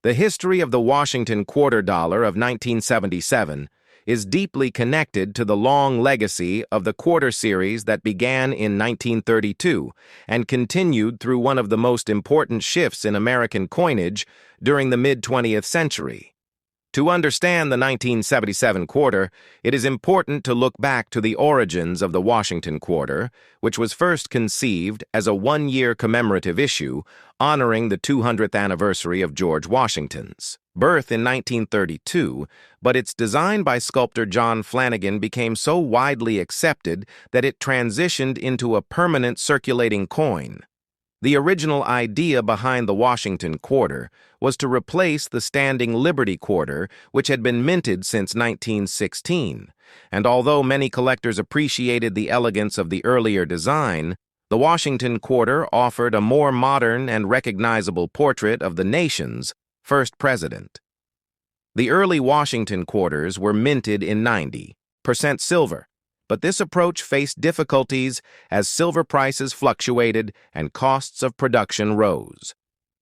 The history of the Washington quarter dollar of 1977 is deeply connected to the long legacy of the quarter series that began in 1932 and continued through one of the most important shifts in American coinage during the mid-20th century. To understand the 1977 quarter, it is important to look back to the origins of the Washington quarter, which was first conceived as a one-year commemorative issue honoring the 200th anniversary of George Washington's birth in 1932, but its design by sculptor John Flanagan became so widely accepted that it transitioned into a permanent circulating coin. The original idea behind the Washington quarter was to replace the standing Liberty quarter, which had been minted since 1916. And although many collectors appreciated the elegance of the earlier design, the Washington quarter offered a more modern and recognizable portrait of the nation's first president. The early Washington quarters were minted in 90% silver, but this approach faced difficulties as silver prices fluctuated and costs of production rose.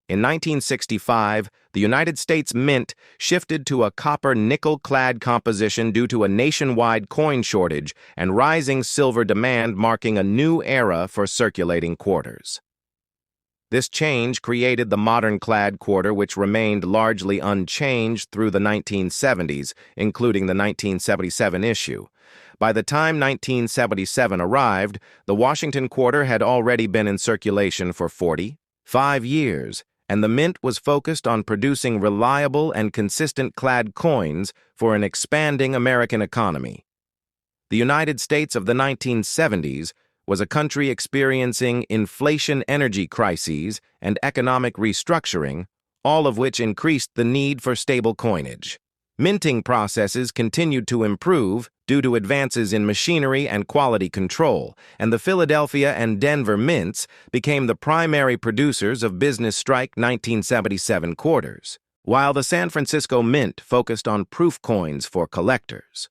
In 1965, the United States Mint shifted to a copper-nickel-clad composition due to a nationwide coin shortage and rising silver demand, marking a new era for circulating quarters. This change created the modern-clad quarter, which remained largely unchanged through the 1970s, including the 1977 issue. By the time 1977 arrived, the Washington quarter had already been in circulation for 45 years, and the Mint was focused on producing reliable and consistent clad coins for an expanding American economy. The United States of the 1970s was a country experiencing inflation, energy crises, and economic restructuring, all of which increased the need for stable coinage. Minting processes continued to improve due to advances in machinery and quality control, and the Philadelphia and Denver mints became the primary producers of business strike 1977 quarters, while the San Francisco Mint focused on proof coins for collectors.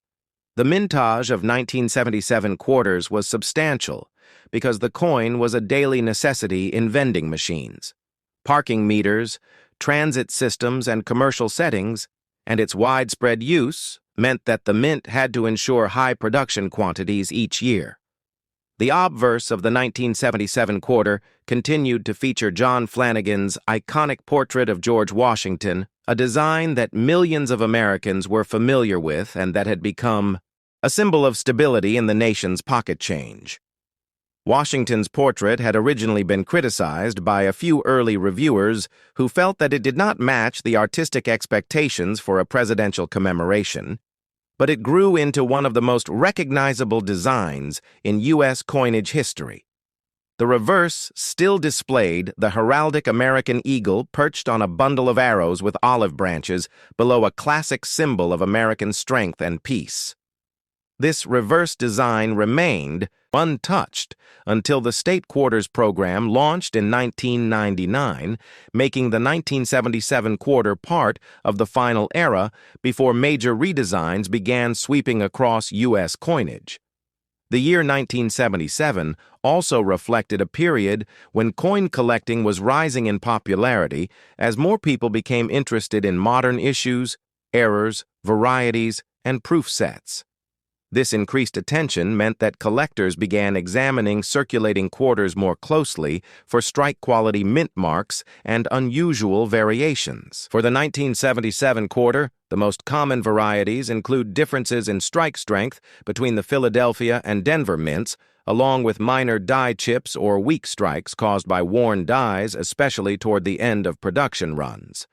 The mintage of 1977 quarters was substantial because the coin was a daily necessity in vending machines, parking meters, transit systems, and commercial settings, and its widespread use meant that the Mint had to ensure high production quantities each year. The obverse of the 1977 quarter continued to feature John Flanagan's iconic portrait of George Washington, a design that millions of Americans were familiar with and that had become a symbol of stability in the nation's pocket change. Washington's portrait had originally been criticized by a few early reviewers who felt that it did not match the artistic expectations for a presidential commemoration, but it grew into one of the most recognizable designs in U.S. coinage history. The reverse still displayed the heraldic American eagle perched on a bundle of arrows with olive branches below a classic symbol of American strength and peace. This reverse design remained untouched until the State Quarters program launched in 1999, making the 1977 quarter part of the final era before major redesigns began sweeping across U.S. coinage. The year 1977 also reflected a period when coin collecting was rising in popularity as more people became interested in modern issues, errors, varieties, and proof sets. This increased attention meant that collectors began examining circulating quarters more closely for strike-quality mint marks and unusual variations. For the 1977 quarter, the most common varieties include differences in strike strength between the Philadelphia and Denver mints, along with minor die chips or weak strikes caused by worn dies, especially toward the end of production runs.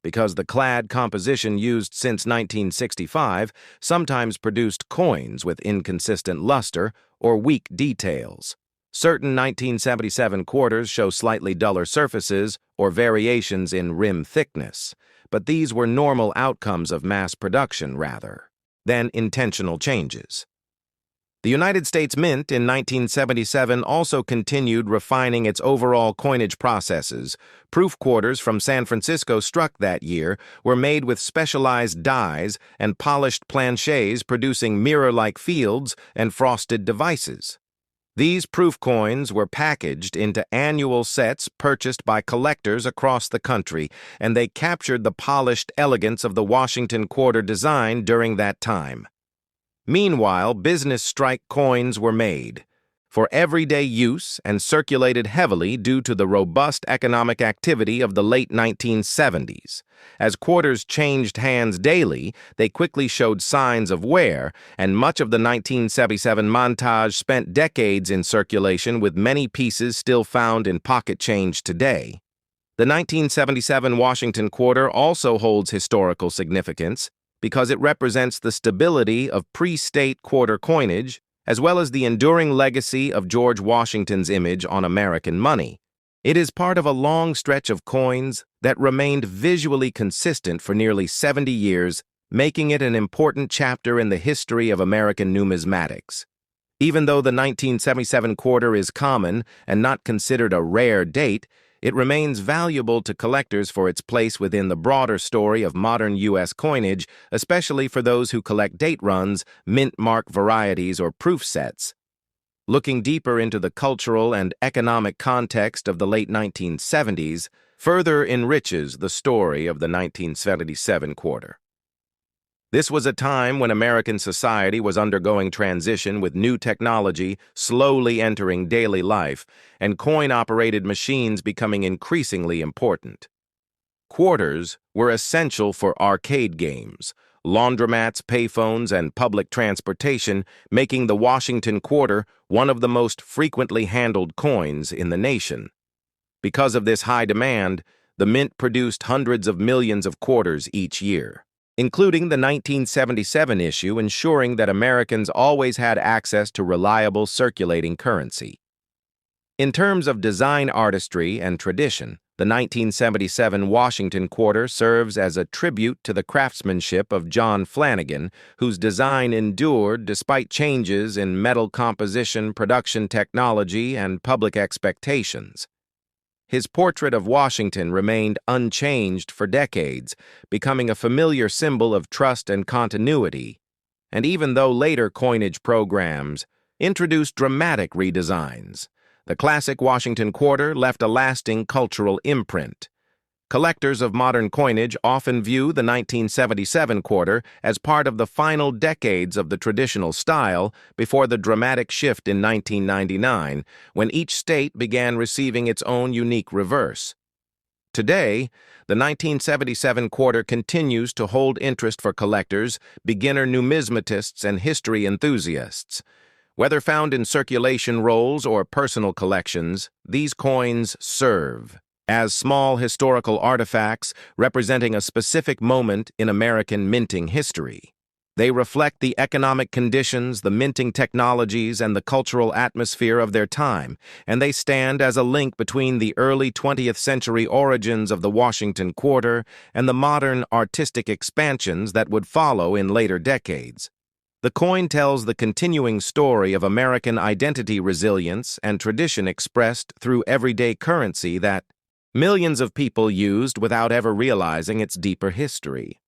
Because the clad composition used since 1965 sometimes produced coins with inconsistent luster or weak details. Certain 1977 quarters show slightly duller surfaces or variations in rim thickness, but these were normal outcomes of mass production rather than intentional changes. The United States Mint in 1977 also continued refining its overall coinage processes. Proof quarters from San Francisco struck that year were made with specialized dies and polished planchets, producing mirror-like fields and frosted devices. These proof coins were packaged into annual sets purchased by collectors across the country, and they captured the polished elegance of the Washington quarter design during that time. Meanwhile, business strike coins were made for everyday use and circulated heavily due to the robust economic activity of the late 1970s. As quarters changed hands daily, they quickly showed signs of wear, and much of the 1977 mintage spent decades in circulation, with many pieces still found in pocket change today. The 1977 Washington quarter also holds historical significance because it represents the stability of pre-state quarter coinage, as well as the enduring legacy of George Washington's image on American money. It is part of a long stretch of coins that remained visually consistent for nearly 70 years, making it an important chapter in the history of American numismatics. Even though the 1977 quarter is common and not considered a rare date, it remains valuable to collectors for its place within the broader story of modern U.S. coinage, especially for those who collect date runs, mint mark varieties, or proof sets. Looking deeper into the cultural and economic context of the late 1970s further enriches the story of the 1977 quarter. This was a time when American society was undergoing transition, with new technology slowly entering daily life and coin-operated machines becoming increasingly important. Quarters were essential for arcade games, laundromats, payphones, and public transportation, making the Washington quarter one of the most frequently handled coins in the nation. Because of this high demand, the mint produced hundreds of millions of quarters each year, including the 1977 issue, ensuring that Americans always had access to reliable circulating currency. In terms of design artistry and tradition, the 1977 Washington quarter serves as a tribute to the craftsmanship of John Flanagan, whose design endured despite changes in metal composition, production technology, and public expectations. His portrait of Washington remained unchanged for decades, becoming a familiar symbol of trust and continuity. And even though later coinage programs introduced dramatic redesigns, the classic Washington quarter left a lasting cultural imprint. Collectors of modern coinage often view the 1977 quarter as part of the final decades of the traditional style before the dramatic shift in 1999, when each state began receiving its own unique reverse. Today, the 1977 quarter continues to hold interest for collectors, beginner numismatists, and history enthusiasts. Whether found in circulation rolls or personal collections, these coins serve as small historical artifacts representing a specific moment in American minting history. They reflect the economic conditions, the minting technologies, and the cultural atmosphere of their time, and they stand as a link between the early 20th century origins of the Washington quarter and the modern artistic expansions that would follow in later decades. The coin tells the continuing story of American identity, resilience, and tradition expressed through everyday currency that millions of people used without ever realizing its deeper history.